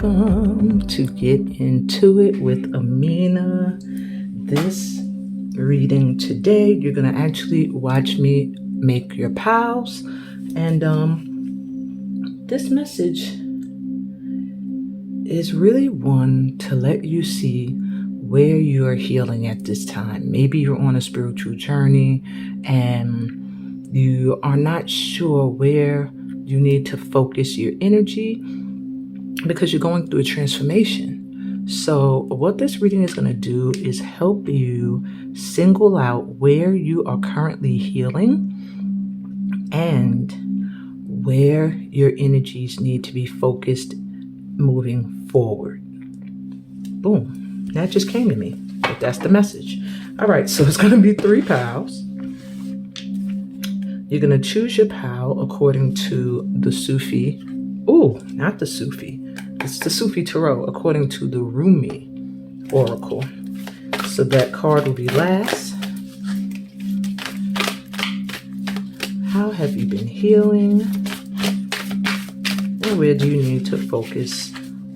welcome to Get Into It with Amina. This reading today, you're going to actually watch me make your pals. And this message is really one to let you see where you are healing at this time. Maybe you're on a spiritual journey and you are not sure where you need to focus your energy because you're going through a transformation. So what this reading is going to do is help you single out where you are currently healing and where your energies need to be focused moving forward. Boom. That just came to me. But that's the message. All right, so it's going to be 3 pals. You're going to choose your pal according to the Sufi. Oh, not the Sufi. It's the Sufi Tarot according to the Rumi Oracle. So that card will be last. How have you been healing? And where do you need to focus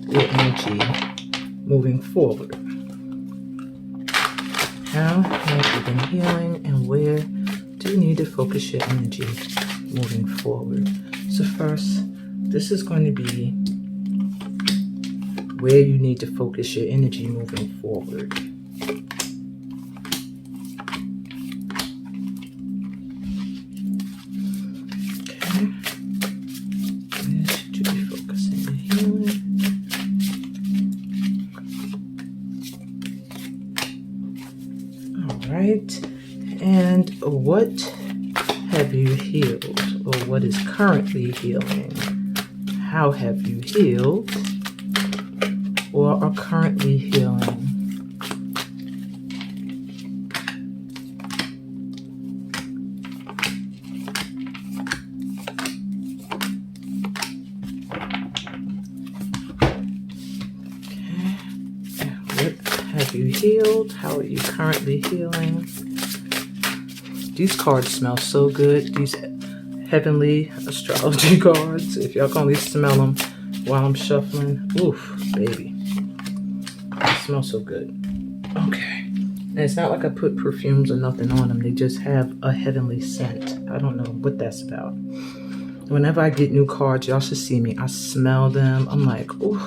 your energy moving forward? How have you been healing and where do you need to focus your energy moving forward? So first, this is going to be where you need to focus your energy moving forward. Okay. Where should you be focusing your healing? All right. And what have you healed, or what is currently healing? How have you healed or are currently healing? Okay. What have you healed? How are you currently healing? These cards smell so good. These heavenly astrology cards. If y'all can only smell them while I'm shuffling. Oof, baby. They smell so good. Okay. And it's not like I put perfumes or nothing on them. They just have a heavenly scent. I don't know what that's about. Whenever I get new cards, y'all should see me. I smell them. I'm like, ooh.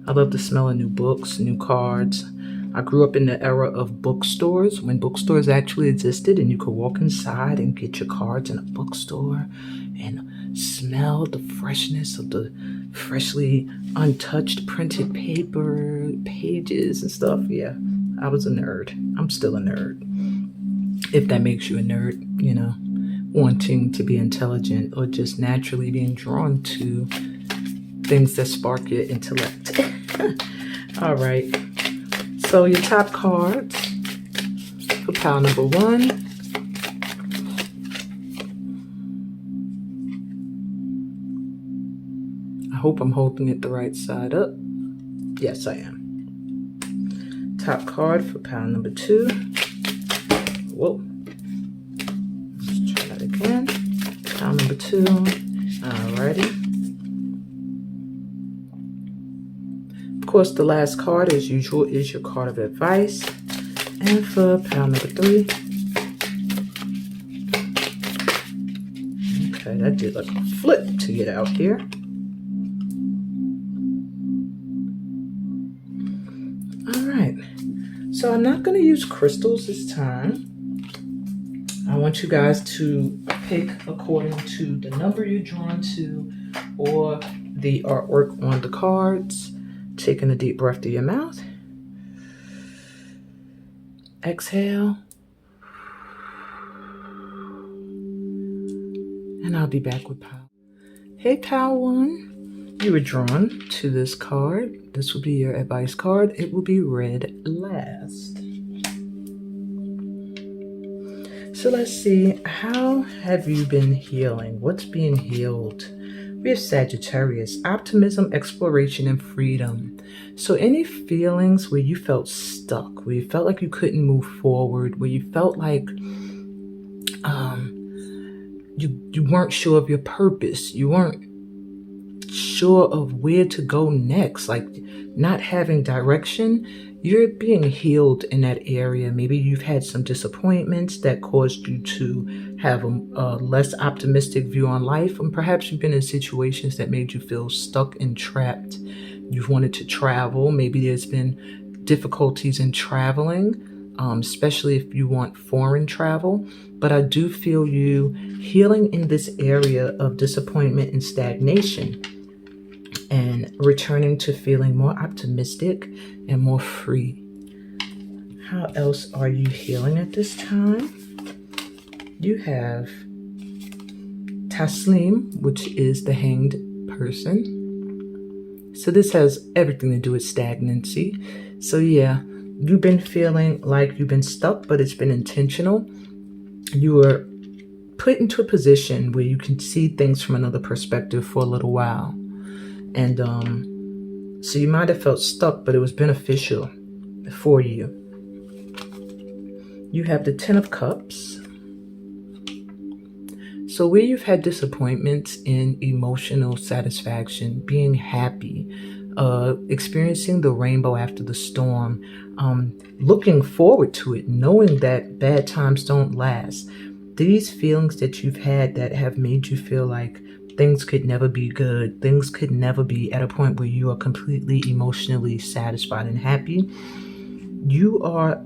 I love the smell of new books, new cards. I grew up in the era of bookstores, when bookstores actually existed and you could walk inside and get your cards in a bookstore and smell the freshness of the freshly untouched printed paper, pages and stuff. Yeah, I was a nerd. I'm still a nerd. If that makes you a nerd, you know, wanting to be intelligent or just naturally being drawn to things that spark your intellect. All right. So your top cards for pile number 1. I hope I'm holding it the right side up. Yes, I am. Top card for pile number 2. Whoa. Let's try that again. Pile number 2. Alrighty. Of course, the last card, as usual, is your card of advice. And for pile number 3. Okay, that did like a flip to get out here. All right. So I'm not going to use crystals this time. I want you guys to pick according to the number you're drawn to or the artwork on the cards. Taking a deep breath through your mouth. Exhale. And I'll be back with pile. Hey, pile 1. You were drawn to this card. This will be your advice card. It will be read last. So let's see. How have you been healing? What's being healed? We have Sagittarius, optimism, exploration, and freedom. So any feelings where you felt stuck, where you felt like you couldn't move forward, where you felt like you weren't sure of your purpose, you weren't sure of where to go next, like not having direction. You're being healed in that area. Maybe you've had some disappointments that caused you to have a less optimistic view on life, and perhaps you've been in situations that made you feel stuck and trapped. You've wanted to travel. Maybe there's been difficulties in traveling, especially if you want foreign travel. But I do feel you healing in this area of disappointment and stagnation, and returning to feeling more optimistic and more free. How else are you healing at this time? You have Taslim, which is the hanged person. So this has everything to do with stagnancy. So yeah, you've been feeling like you've been stuck, but it's been intentional. You were put into a position where you can see things from another perspective for a little while. And so you might have felt stuck, but it was beneficial for you. You have the Ten of Cups. So where you've had disappointments in emotional satisfaction, being happy, experiencing the rainbow after the storm, looking forward to it, knowing that bad times don't last. These feelings that you've had that have made you feel like things could never be good, things could never be at a point where you are completely emotionally satisfied and happy, you are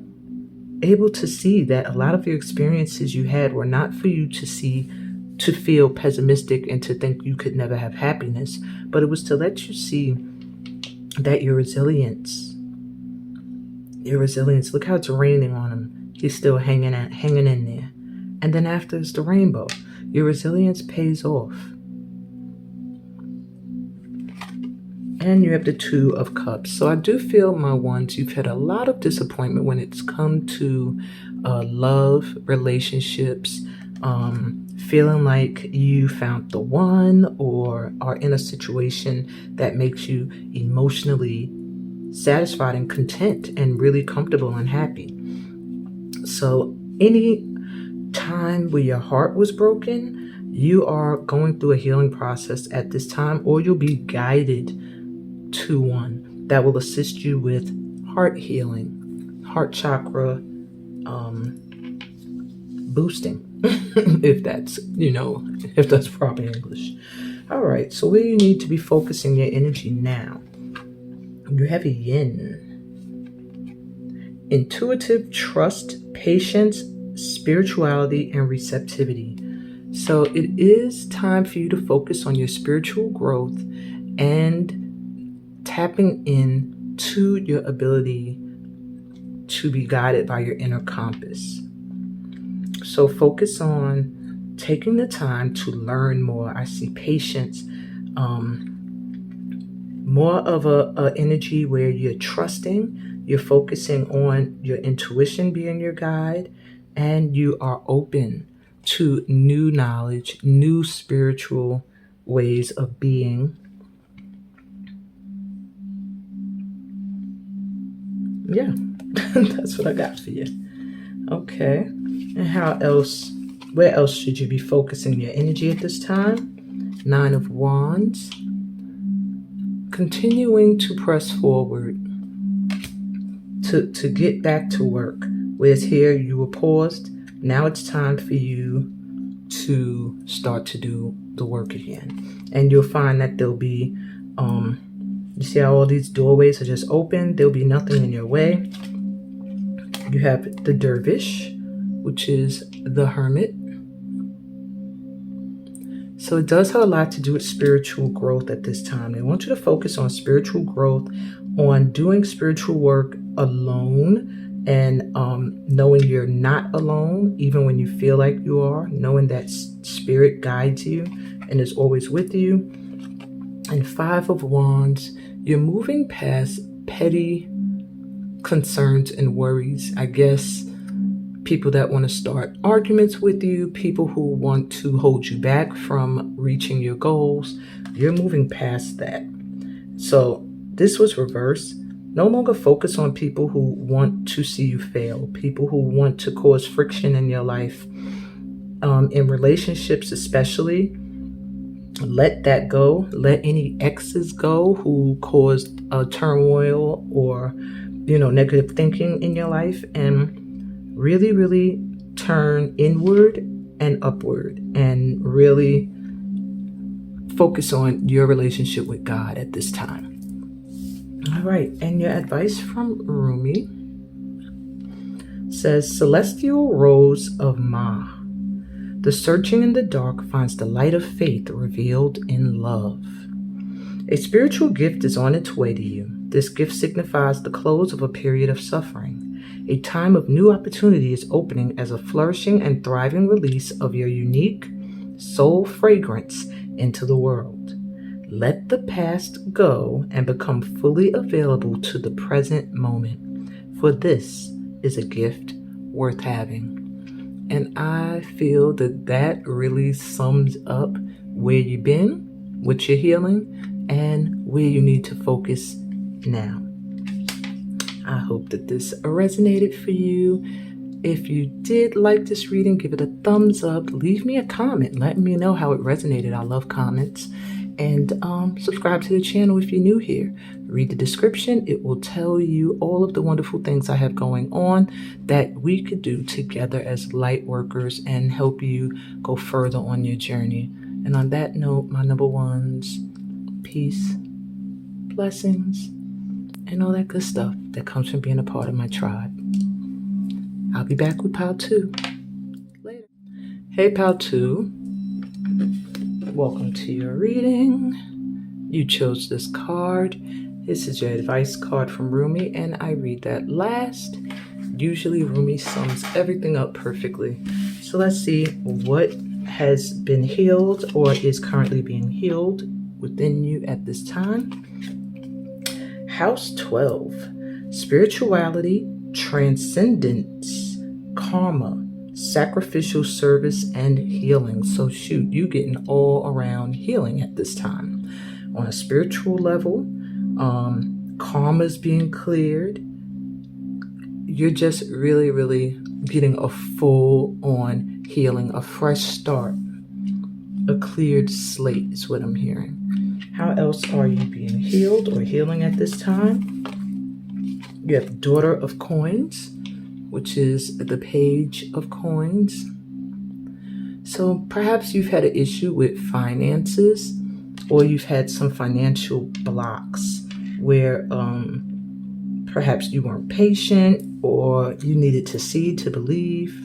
able to see that a lot of your experiences you had were not for you to feel pessimistic and to think you could never have happiness, but it was to let you see that your resilience, look how it's raining on him. He's still hanging in there. And then after it's the rainbow. Your resilience pays off. And you have the Two of Cups. So I do feel, my ones, you've had a lot of disappointment when it's come to love, relationships, feeling like you found the one, or are in a situation that makes you emotionally satisfied and content and really comfortable and happy. So any time where your heart was broken, you are going through a healing process at this time, or you'll be guided to one that will assist you with heart healing, heart chakra boosting, if that's proper English. All right, so where you need to be focusing your energy now, you have a Yin. Intuitive trust, patience, spirituality, and receptivity. So it is time for you to focus on your spiritual growth and tapping in to your ability to be guided by your inner compass. So focus on taking the time to learn more. I see patience, more of a energy where you're trusting, you're focusing on your intuition being your guide, and you are open to new knowledge, new spiritual ways of being. Yeah, that's what I got for you. Okay. And where else should you be focusing your energy at this time? Nine of Wands. Continuing to press forward, to get back to work. Whereas here you were paused, now it's time for you to start to do the work again. And you'll find that there'll be, you see how all these doorways are just open? There'll be nothing in your way. You have the Dervish, which is the Hermit. So it does have a lot to do with spiritual growth at this time. They want you to focus on spiritual growth, on doing spiritual work alone, and knowing you're not alone, even when you feel like you are, knowing that spirit guides you and is always with you. And Five of Wands, you're moving past petty concerns and worries. I guess people that want to start arguments with you, people who want to hold you back from reaching your goals, you're moving past that. So this was reversed. No longer focus on people who want to see you fail, people who want to cause friction in your life, in relationships especially. Let that go. Let any exes go who caused turmoil or, negative thinking in your life, and really, really turn inward and upward and really focus on your relationship with God at this time. All right, and your advice from Rumi says, Celestial Rose of Ma. The searching in the dark finds the light of faith revealed in love. A spiritual gift is on its way to you. This gift signifies the close of a period of suffering. A time of new opportunity is opening as a flourishing and thriving release of your unique soul fragrance into the world. Let the past go and become fully available to the present moment, for this is a gift worth having. And I feel that really sums up where you've been, what you're healing, and where you need to focus now. I hope that this resonated for you. If you did like this reading, give it a thumbs up. Leave me a comment. Let me know how it resonated. I love comments. And subscribe to the channel if you're new here. Read the description. It will tell you all of the wonderful things I have going on that we could do together as light workers and help you go further on your journey. And on that note, my number ones, peace, blessings, and all that good stuff that comes from being a part of my tribe. I'll be back with Pal 2 later. Hey, Pal 2. Welcome to your reading. You chose this card. This is your advice card from Rumi, and I read that last. Usually Rumi sums everything up perfectly. So let's see what has been healed or is currently being healed within you at this time. House 12, spirituality, transcendence, karma, sacrificial service, and healing. So shoot, you getting all around healing at this time. On a spiritual level, karma's being cleared. You're just really, really getting a full on healing, a fresh start, a cleared slate is what I'm hearing. How else are you being healed or healing at this time? You have Daughter of Coins, which is the Page of Coins. So perhaps you've had an issue with finances, or you've had some financial blocks where perhaps you weren't patient or you needed to see to believe.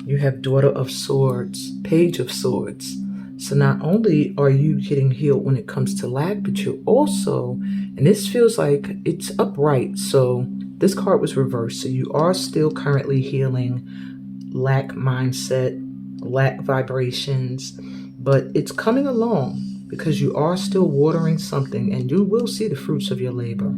You have Daughter of Swords, Page of Swords. So not only are you getting healed when it comes to lack, but you're also, and this feels like it's upright. So this card was reversed. So you are still currently healing lack mindset, lack vibrations, but it's coming along because you are still watering something and you will see the fruits of your labor.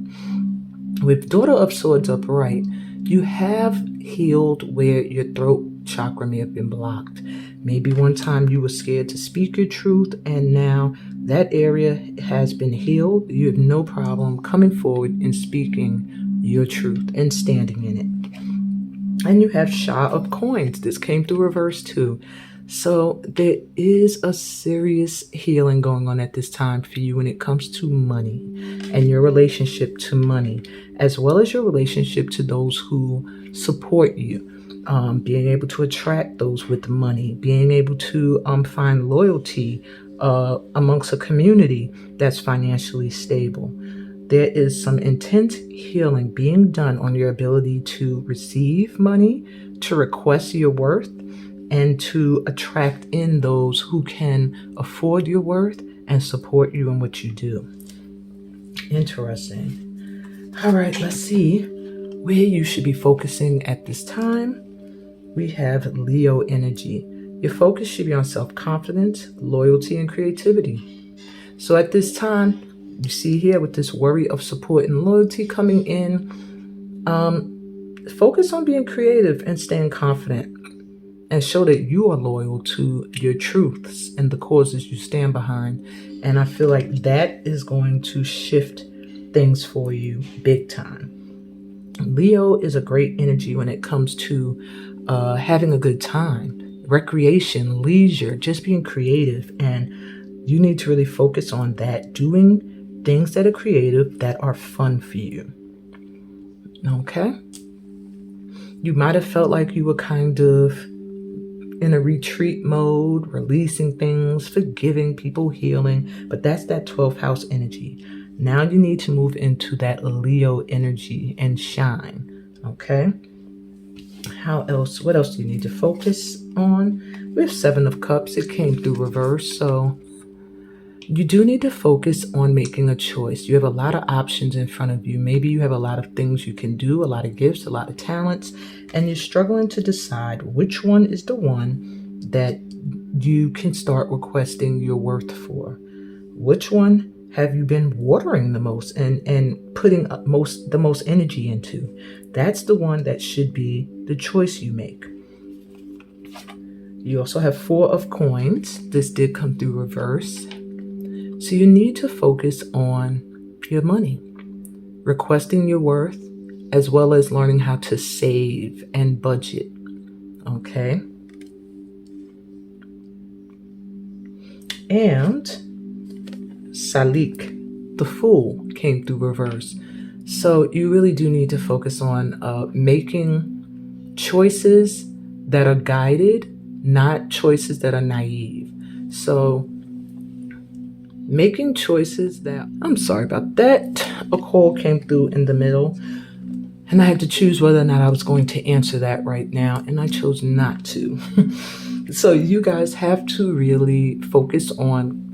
With Daughter of Swords upright, you have healed where your throat chakra may have been blocked. Maybe one time you were scared to speak your truth, and now that area has been healed. You have no problem coming forward and speaking your truth and standing in it. And you have Shah of Coins. This came through reverse too. So there is a serious healing going on at this time for you when it comes to money and your relationship to money, as well as your relationship to those who support you. Being able to attract those with money, being able to find loyalty amongst a community that's financially stable. There is some intense healing being done on your ability to receive money, to request your worth, and to attract in those who can afford your worth and support you in what you do. Interesting. All right, let's see where you should be focusing at this time. We have Leo energy. Your focus should be on self-confidence, loyalty, and creativity. So at this time, you see here with this worry of support and loyalty coming in, focus on being creative and staying confident, and show that you are loyal to your truths and the causes you stand behind. And I feel like that is going to shift things for you big time. Leo is a great energy when it comes to having a good time, recreation, leisure, just being creative. And you need to really focus on that, doing things that are creative, that are fun for you. Okay? You might have felt like you were kind of in a retreat mode, releasing things, forgiving people, healing, but that's that 12th house energy. Now you need to move into that Leo energy and shine. Okay? How else? What else do you need to focus on? We have 7 of Cups. It came through reverse, so you do need to focus on making a choice. You have a lot of options in front of you. Maybe you have a lot of things you can do, a lot of gifts, a lot of talents, and you're struggling to decide which one is the one that you can start requesting your worth for. Which one have you been watering the most and putting the most energy into? That's the one that should be the choice you make. You also have 4 of Coins. This did come through reverse. So you need to focus on your money, requesting your worth, as well as learning how to save and budget. Okay? And Salik, the Fool, came through reverse. So you really do need to focus on making choices that are guided, not choices that are naive. So making choices that, I'm sorry about that. A call came through in the middle, and I had to choose whether or not I was going to answer that right now, and I chose not to. So you guys have to really focus on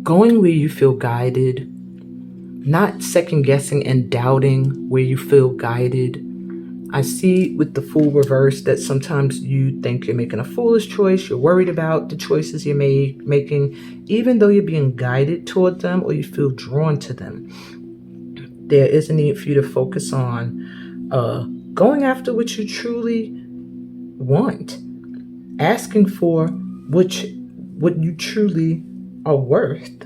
going where you feel guided, not second guessing and doubting where you feel guided. I see with the Fool reverse that sometimes you think you're making a foolish choice. You're worried about the choices you're making, even though you're being guided toward them or you feel drawn to them. There is a need for you to focus on going after what you truly want, asking for what you truly are worth,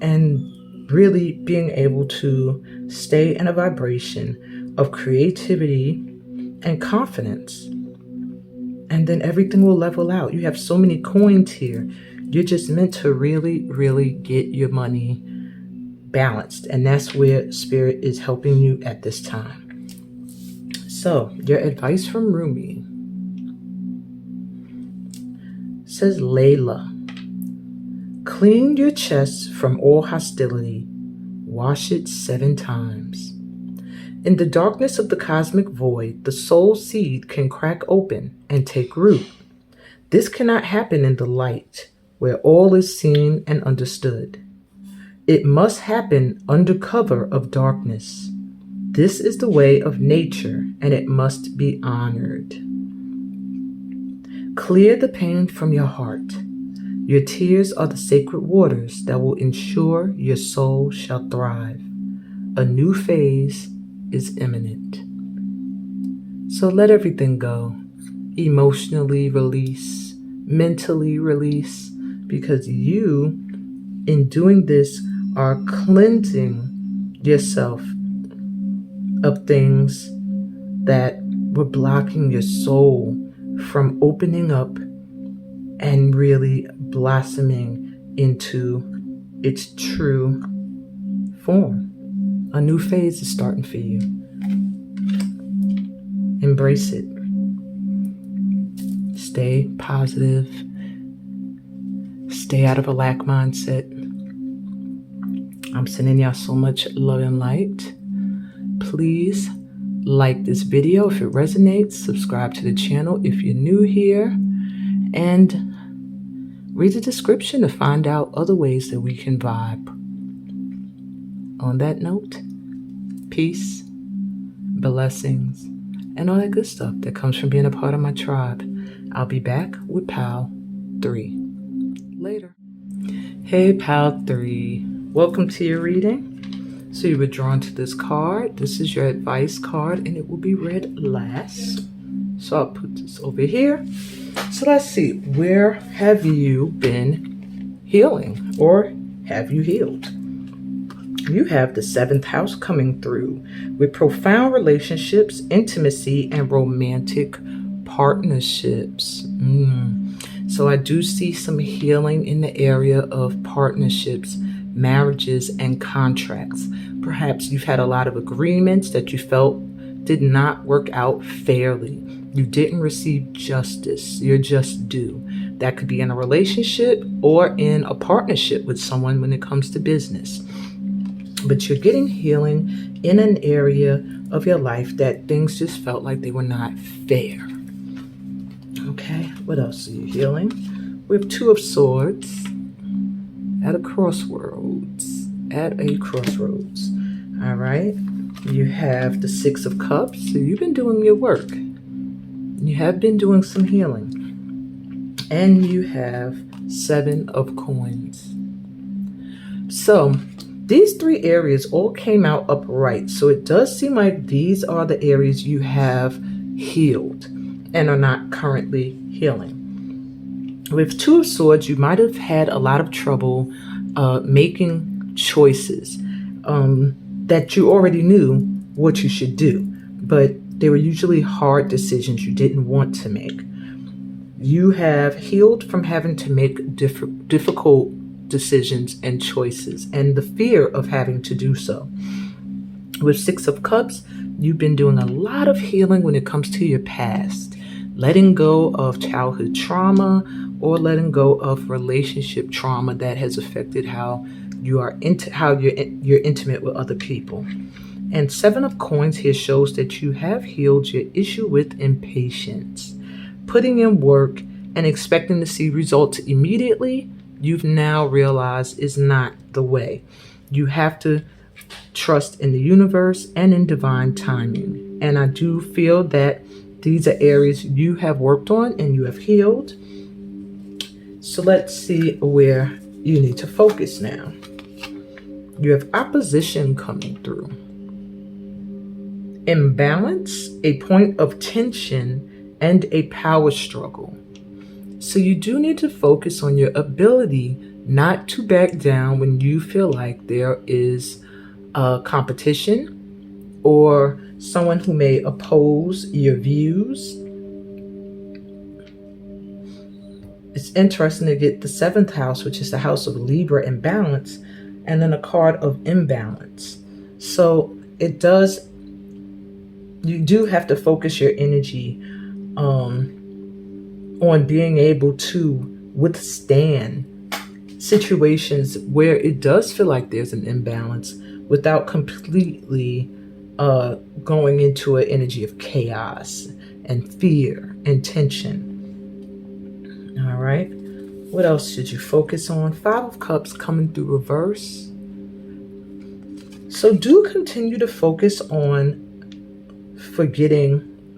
and really being able to stay in a vibration of creativity and confidence. And then everything will level out. You have so many coins here. You're just meant to really, really get your money balanced. And that's where Spirit is helping you at this time. So, your advice from Rumi says, Layla, clean your chest from all hostility. Wash it 7 times. In the darkness of the cosmic void, the soul seed can crack open and take root. This cannot happen in the light, where all is seen and understood. It must happen under cover of darkness. This is the way of nature, and it must be honored. Clear the pain from your heart. Your tears are the sacred waters that will ensure your soul shall thrive. A new phase is imminent. So let everything go. Emotionally release, mentally release, because you, in doing this, are cleansing yourself of things that were blocking your soul from opening up and really blossoming into its true form. A new phase is starting for you. Embrace it. Stay positive. Stay out of a lack mindset. I'm sending y'all so much love and light. Please like this video if it resonates. Subscribe to the channel if you're new here. And read the description to find out other ways that we can vibe. On that note, peace, blessings, and all that good stuff that comes from being a part of my tribe. I'll be back with Pal 3. Later. Hey, Pal 3. Welcome to your reading. So you were drawn to this card. This is your advice card, and it will be read last. So I'll put this over here. So let's see. Where have you been healing, or have you healed? You have the 7th house coming through with profound relationships, intimacy, and romantic Partnerships. So I do see some healing in the area of partnerships, marriages, and contracts. Perhaps you've had a lot of agreements that you felt did not work out fairly. You didn't receive justice. You're just due. That could be in a relationship or in a partnership with someone when it comes to business. But you're getting healing in an area of your life that things just felt like they were not fair. Okay, what else are you healing? We have Two of Swords at a crossroads. All right. You have the Six of Cups. So you've been doing your work. You have been doing some healing. And you have Seven of Coins. So these three areas all came out upright. So it does seem like these are the areas you have healed and are not currently healing. With Two of Swords, you might have had a lot of trouble making choices that you already knew what you should do, but they were usually hard decisions you didn't want to make. You have healed from having to make difficult decisions and choices and the fear of having to do so. With Six of Cups, you've been doing a lot of healing when it comes to your past, letting go of childhood trauma or letting go of relationship trauma that has affected how you're intimate with other people. And Seven of Coins here shows that you have healed your issue with impatience. Putting in work and expecting to see results immediately, you've now realized is not the way. You have to trust in the universe and in divine timing. And I do feel that these are areas you have worked on and you have healed. So let's see where you need to focus now. You have opposition coming through. Imbalance, a point of tension, and a power struggle. So you do need to focus on your ability not to back down when you feel like there is a competition or someone who may oppose your views. It's interesting to get the 7th house, which is the house of Libra and balance, and then a card of imbalance. So you do have to focus your energy on being able to withstand situations where it does feel like there's an imbalance without completely going into an energy of chaos and fear and tension. All right. What else should you focus on? 5 of Cups coming through reverse. So do continue to focus on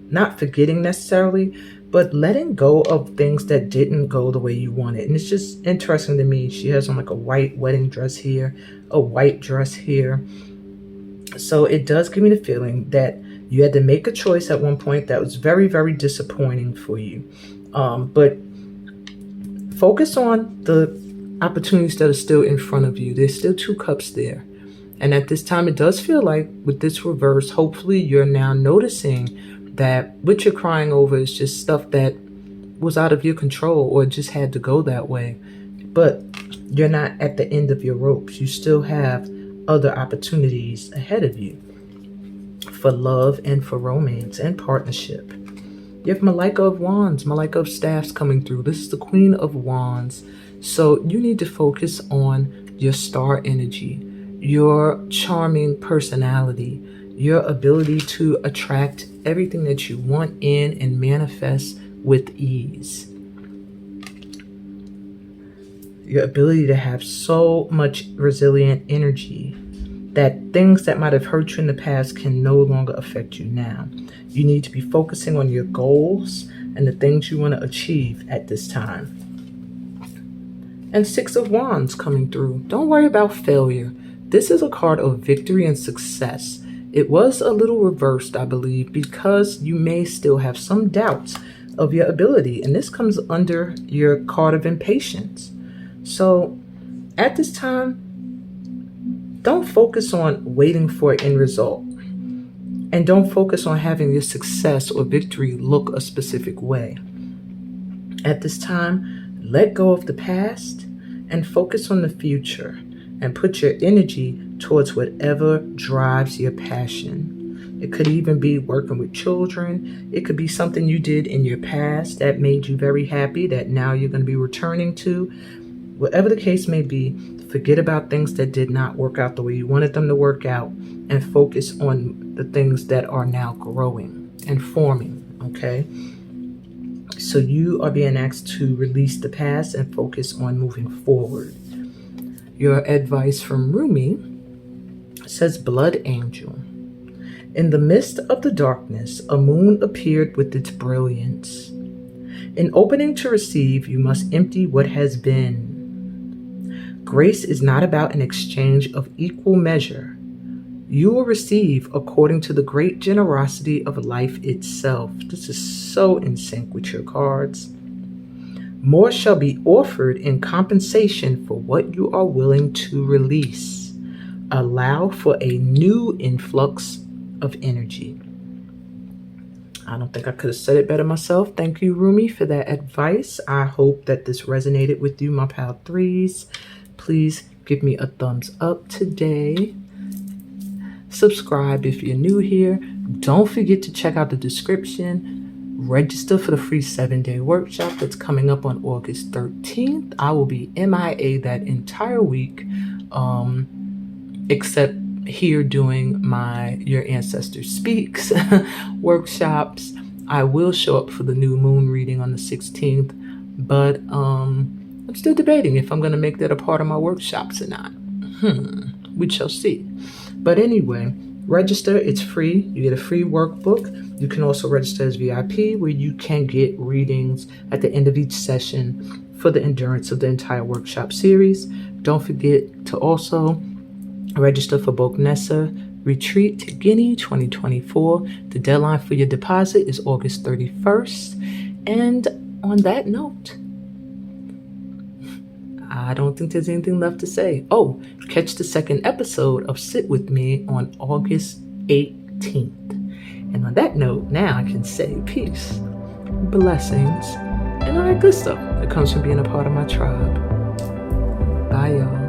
not forgetting necessarily, but letting go of things that didn't go the way you wanted. And it's just interesting to me. She has on like a white wedding dress here, a white dress here. So it does give me the feeling that you had to make a choice at one point that was very, very disappointing for you. But focus on the opportunities that are still in front of you. There's still 2 cups there. And at this time, it does feel like with this reverse, hopefully you're now noticing that what you're crying over is just stuff that was out of your control or just had to go that way. But you're not at the end of your ropes. You still have other opportunities ahead of you for love and for romance and partnership. You have Malika of Wands, Malika of Staffs coming through. This is the Queen of Wands. So you need to focus on your star energy, your charming personality, your ability to attract everything that you want in and manifest with ease. Your ability to have so much resilient energy that things that might have hurt you in the past can no longer affect you now. You need to be focusing on your goals and the things you want to achieve at this time. And 6 of Wands coming through. Don't worry about failure. This is a card of victory and success. It was a little reversed, I believe, because you may still have some doubts of your ability. And this comes under your card of impatience. So at this time, don't focus on waiting for an end result And don't focus on having your success or victory look a specific way. At this time, let go of the past and focus on the future, and put your energy towards whatever drives your passion. It could even be working with children. It could be something you did in your past that made you very happy that now you're going to be returning to. Whatever the case may be, forget about things that did not work out the way you wanted them to work out, and focus on the things that are now growing and forming, okay? So you are being asked to release the past and focus on moving forward. Your advice from Rumi says, Blood Angel. In the midst of the darkness, a moon appeared with its brilliance. In opening to receive, you must empty what has been. Grace is not about an exchange of equal measure. You will receive according to the great generosity of life itself. This is so in sync with your cards. More shall be offered in compensation for what you are willing to release. Allow for a new influx of energy. I don't think I could have said it better myself. Thank you, Rumi, for that advice. I hope that this resonated with you, my pal threes. Please give me a thumbs up today. Subscribe if you're new here. Don't forget to check out the description. Register for the free 7-day workshop that's coming up on August 13th. I will be MIA that entire week, except here doing my Your Ancestors Speaks workshops. I will show up for the new moon reading on the 16th, but I'm still debating if I'm going to make that a part of my workshops or not. We shall see. But anyway, register. It's free. You get a free workbook. You can also register as VIP, where you can get readings at the end of each session for the endurance of the entire workshop series. Don't forget to also register for Bognessa Retreat Guinea 2024. The deadline for your deposit is August 31st. And on that note, I don't think there's anything left to say. Oh, catch the second episode of Sit With Me on August 18th. And on that note, now I can say peace, blessings, and all that good stuff that comes from being a part of my tribe. Bye, y'all.